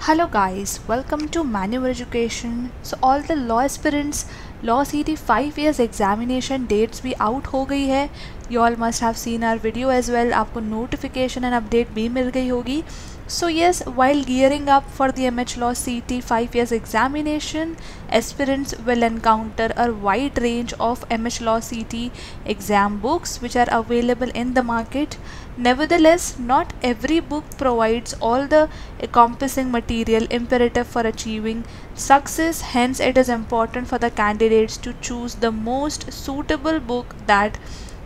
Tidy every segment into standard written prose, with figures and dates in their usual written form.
Hello guys, welcome to Manual Education. So all the law aspirants, law CT 5 years examination dates भी out हो गई है. You all must have seen our video as well. आपको notification and update भी मिल गई होगी. So yes, while gearing up for the MH Law CT 5 years examination, aspirants will encounter a wide range of MH Law CT exam books which are available in the market. Nevertheless, not every book provides all the encompassing material imperative for achieving success. Hence, it is important for the candidates to choose the most suitable book that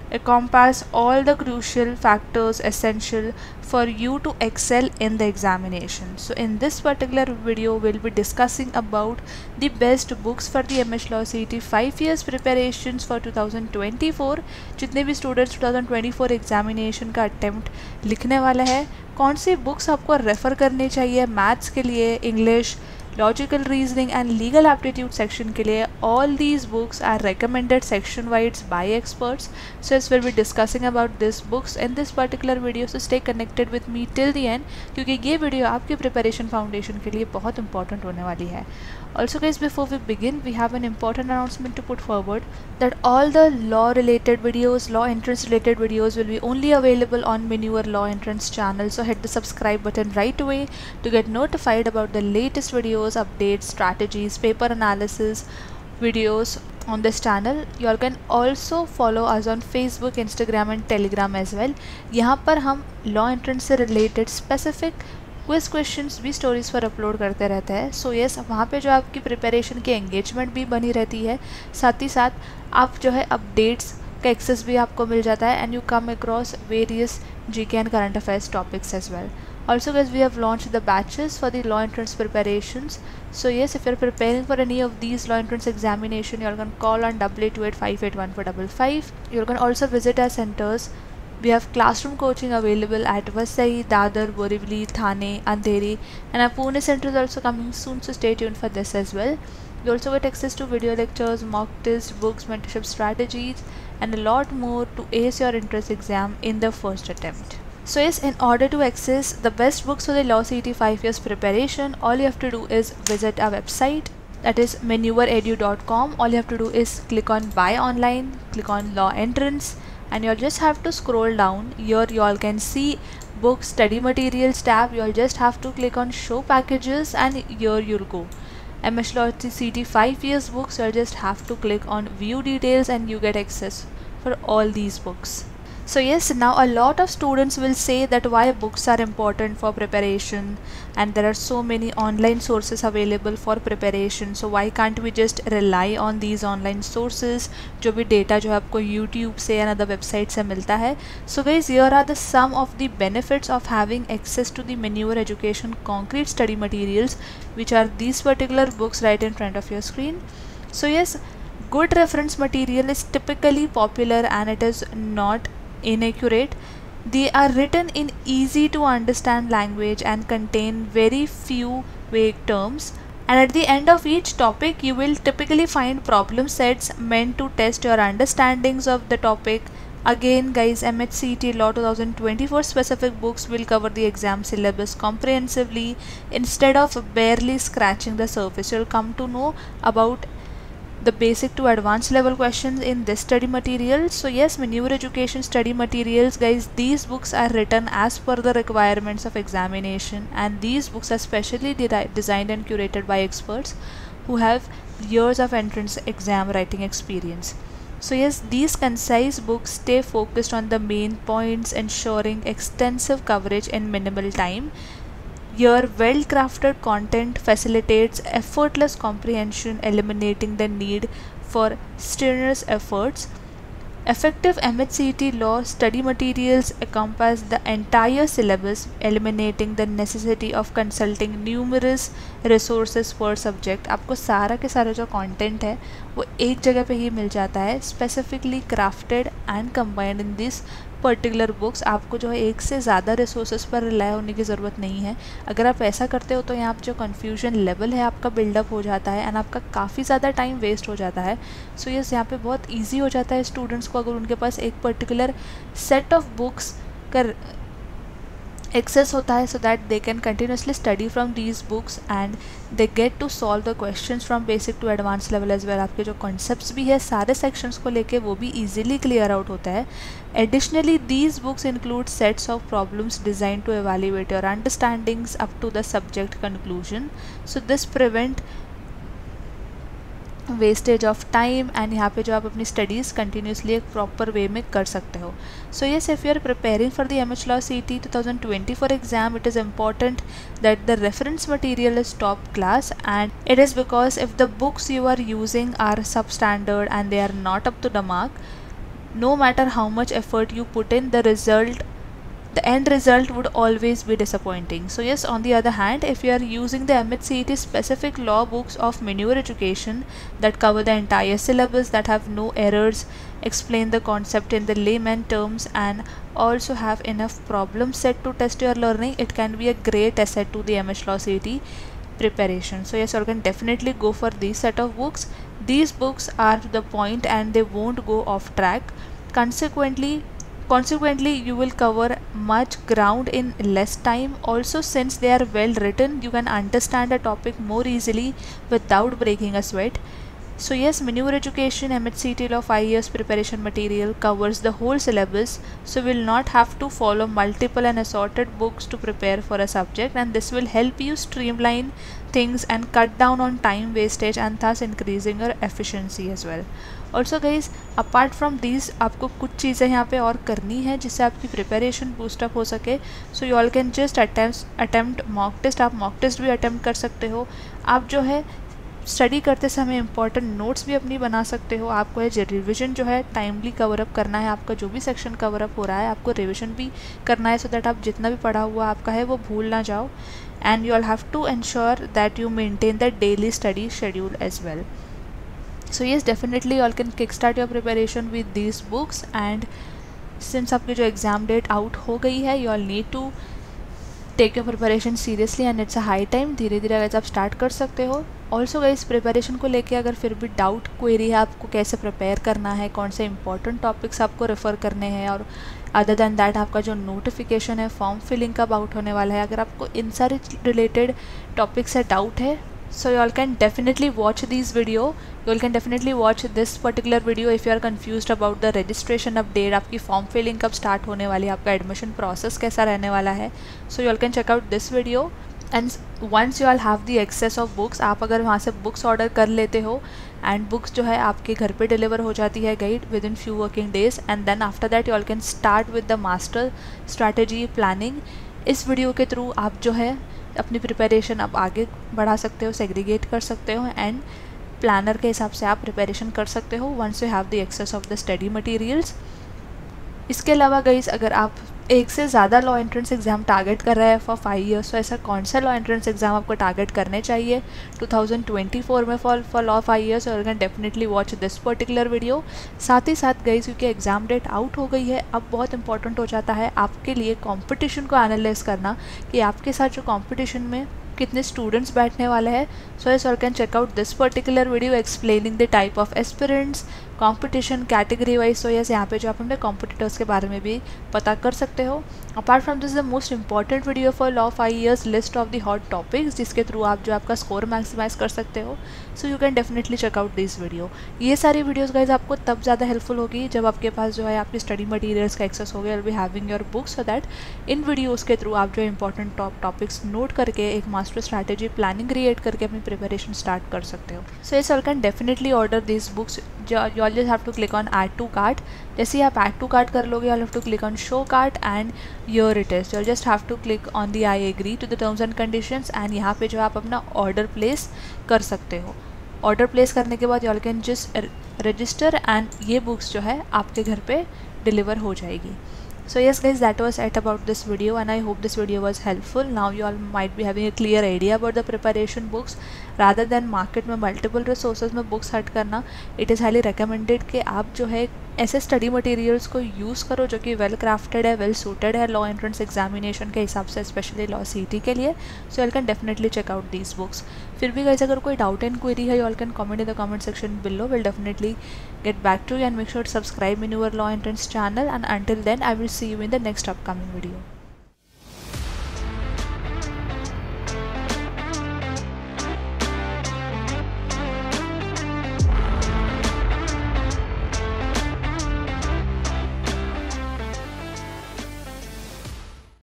encompass all the crucial factors essential for you to excel in the examination. So in this particular video we'll be discussing about the best books for the MH Law CT 5 years preparations for 2024. जितने भी students 2024 examination का attempt लिखने वाला है, कौन सी books आपको refer करनी चाहिए मैथ्स के लिए, English, logical reasoning and legal aptitude section के लिए. All these books are recommended section wise by experts. So yes, we'll be discussing about these books in this particular video. So stay connected with me till the end क्योंकि ये video आपके preparation foundation के लिए बहुत important होने वाली है. Also guys, before we begin, we have an important announcement to put forward that all the law related videos, law entrance related videos will be only available on Manure Law Entrance channel. So hit the subscribe button right away to get notified about the latest videos, updates, strategies, paper analysis videos on this channel. You all can also follow us on Facebook, Instagram and Telegram as well. यहाँ पर हम law entrance से related specific quiz questions भी stories पर upload करते रहते हैं. So yes, वहाँ पे जो आपकी प्रिपरेशन की एंगेजमेंट भी बनी रहती है, साथ ही साथ आप जो है अपडेट्स का एक्सेस भी आपको मिल जाता है and you come across various GK and current affairs topics as well. Also guys, we have launched the batches for the law entrance preparations. So yes, if you're preparing for any of these law entrance examination, you're going to call on 8828581455. You're going to also visit our centers. We have classroom coaching available at Vasai, Dadar, Borivali, Thane, Andheri, and our Pune center is also coming soon, so stay tuned for this as well. You also get access to video lectures, mock tests, books, mentorship strategies, and a lot more to ace your entrance exam in the first attempt. So yes, in order to access the best books for the Law CT 5 years preparation, all you have to do is visit our website, that is manureedu.com. All you have to do is click on buy online, click on law entrance, and you'll just have to scroll down. Here you all can see book study materials tab. You'll just have to click on show packages and here you'll go. MH Law CT 5 years books, you'll just have to click on view details and you get access for all these books. So yes, now a lot of students will say that why books are important for preparation and there are so many online sources available for preparation, so why can't we just rely on these online sources, जो भी data जो है आपको YouTube से या other website से मिलता है. So guys, here are the some of the benefits of having access to the Manure Education concrete study materials, which are these particular books right in front of your screen. So yes, good reference material is typically popular and it is not inaccurate. They are written in easy to understand language and contain very few vague terms, and at the end of each topic you will typically find problem sets meant to test your understandings of the topic. Again guys, MHCT Law 2024 specific books will cover the exam syllabus comprehensively instead of barely scratching the surface. You'll come to know about the basic to advanced level questions in this study material. So yes, Manure Education study materials guys, these books are written as per the requirements of examination, and these books are specially designed and curated by experts who have years of entrance exam writing experience. So yes, these concise books stay focused on the main points, ensuring extensive coverage in minimal time. Your well-crafted content facilitates effortless comprehension, eliminating the need for strenuous efforts. Effective MHCT law study materials encompass the entire syllabus, eliminating the necessity of consulting numerous resources per subject. आपको सारा के सारा जो content है वो एक जगह पे ही मिल जाता है, specifically crafted and combined in this particular books. आपको जो है एक से ज़्यादा रिसोर्सेज पर रिलाई होने की ज़रूरत नहीं है. अगर आप ऐसा करते हो तो यहाँ पर जो कन्फ्यूजन लेवल है आपका बिल्डअप हो जाता है एंड आपका काफ़ी ज़्यादा टाइम वेस्ट हो जाता है. सो यस, यहाँ पे बहुत इजी हो जाता है स्टूडेंट्स को अगर उनके पास एक पर्टिकुलर सेट ऑफ बुक्स का एक्सेस होता है, so that they can continuously study from these books and they get to solve the questions from basic to advance level as well. आपके जो कॉन्सेप्ट्स भी है सारे सेक्शंस को लेके वो भी ईजिली क्लियर आउट होता है। Additionally these books include sets of problems design to evaluate your understandings up to the subject conclusion, so this prevent wastage of time and यहाँ पे जो आप अपनी स्टडीज़ कंटिन्यूसली एक प्रॉपर वे में कर सकते हो। So yes, if you are preparing for the MH Law CET 2024 exam, it is important that the reference material is top class, and it is because if the books you are using are substandard and they are not up to the mark, no matter how much effort you put in, the end result would always be disappointing. So yes, on the other hand, if you are using the MH CET specific law books of Manure Education that cover the entire syllabus, that have no errors, explain the concept in the layman terms, and also have enough problem set to test your learning, it can be a great asset to the MH Law CET preparation. So yes, you can definitely go for these set of books. These books are to the point and they won't go off track. Consequently, you will cover much ground in less time. Also, since they are well written, you can understand a topic more easily without breaking a sweat. So yes, Manure Education MH CET Law 5 years preparation material covers the whole syllabus, so you will not have to follow multiple and assorted books to prepare for a subject, and this will help you streamline things and cut down on time wastage and thus increasing your efficiency as well. Also guys, apart from these, आपको कुछ चीज़ें यहाँ पे और करनी है जिससे आपकी प्रिपरेशन बूस्टअप हो सके. So you all can just attempt mock test. आप मॉक टेस्ट भी अटेम्प्ट कर सकते हो. आप जो है स्टडी करते समय इंपॉर्टेंट नोट्स भी अपनी बना सकते हो. आपको है रिविजन जो है टाइमली कवर अप करना है. आपका जो भी सेक्शन कवर अप हो रहा है आपको रिविजन भी करना है, सो दैट आप जितना भी पढ़ा हुआ आपका है वो भूल ना जाओ. And you all have to ensure that you maintain the daily study schedule as well. So yes, definitely you all can kickstart your preparation with these books, and since आपकी जो एग्ज़ाम डेट आउट हो गई है, you all need to take your preparation seriously and it's a high time. धीरे धीरे अगर आप start कर सकते हो. ऑल्सो गाइस, प्रिपरेशन को लेके अगर फिर भी डाउट क्वेरी है आपको कैसे प्रिपेयर करना है, कौन से इंपॉर्टेंट टॉपिक्स आपको रेफ़र करने हैं, और अदर दैन दैट आपका जो नोटिफिकेशन है फॉर्म फिलिंग कब आउट होने वाला है, अगर आपको इन सारे रिलेटेड टॉपिक से डाउट है, so you all can definitely watch this video. You all can definitely watch this particular video if you are confused about the registration update, आपकी फॉर्म फिलिंग कब स्टार्ट होने वाली है, आपका एडमिशन प्रोसेस कैसा रहने वाला है. so you all can check out this video, and once you all have the access of books, आप अगर वहाँ से बुक्स ऑर्डर कर लेते हो एंड बुक्स जो है आपके घर पे डिलीवर हो जाती है guide within few working days, and then after that you all can start with the master strategy planning. इस वीडियो के थ्रू आप जो है अपनी प्रिपरेशन आप आगे बढ़ा सकते हो, सेग्रीगेट कर सकते हो, एंड प्लानर के हिसाब से आप प्रिपरेशन कर सकते हो once you have the access of the study materials. इसके अलावा गाइस, अगर आप एक से ज़्यादा लॉ एंट्रेंस एग्ज़ाम टारगेट कर रहे हैं फॉर 5 ईयर्स, तो ऐसा कौन सा लॉ एंट्रेंस एग्ज़ाम आपको टारगेट करने चाहिए 2024 में फॉर लॉ 5 ईयर्स, और can definitely watch this particular video. साथ ही साथ गाइस, क्योंकि एग्ज़ाम डेट आउट हो गई है, अब बहुत इंपॉर्टेंट हो जाता है आपके लिए कंपटीशन को एनालाइज करना कि आपके साथ जो कंपटीशन में कितने स्टूडेंट्स बैठने वाले हैं. So yes, all can check out this particular video explaining the type of aspirants, competition category wise. So yes, यहाँ पे जो आप अपने कॉम्पिटिटर्स के बारे में भी पता कर सकते हो. Apart from this the most important video for law 5 years, list of the hot topics, जिसके थ्रू आप जो आपका स्कोर मैक्सिमाइज कर सकते हो. So you can definitely check out this video. ये सारी वीडियोज़ गाइज आपको तब ज़्यादा हेल्पफुल होगी जब आपके पास जो है आपकी स्टडी मटीरियल्स का एक्सेस हो गया. Will be having your books, so that in videos के थ्रू आप जो इंपॉर्टेंट टॉपिक्स नोट करके एक मास्टर स्ट्रैटेजी प्लानिंग क्रिएट करके अपनी प्रिपरेशन स्टार्ट कर सकते हो. So yes, all can definitely order this books. You all just have to click on add to cart. जैसे ही आप ऐड टू कार्ट कर लोगे, you'll have to click on show cart, and here it is. You'll just have to click on the I agree to the terms and conditions, and यहाँ पे जो आप अपना ऑर्डर प्लेस कर सकते हो. ऑर्डर प्लेस करने के बाद you all can just register, and ये बुक्स जो है आपके घर पे डिलीवर हो जाएगी. So yes guys, that was it about this video, and I hope this video was helpful. Now you all might be having a clear idea about the preparation books. Rather than market में multiple resources में books search करना, it is highly recommended कि आप जो है ऐसे study materials को use करो जो कि वेल क्राफ्टेड है, वेल सूटेड है लॉ एंट्रेंस एग्जामिनेशन के हिसाब से, स्पेशली लॉ सीटी के लिए. So you can definitely check out these books. फिर भी गाइस, अगर कोई डाउट एंड क्वेरी है, you all can comment in the comment section below. Will definitely get back to you, and make sure to subscribe in your law entrance channel, and until then I will see you in the next upcoming video.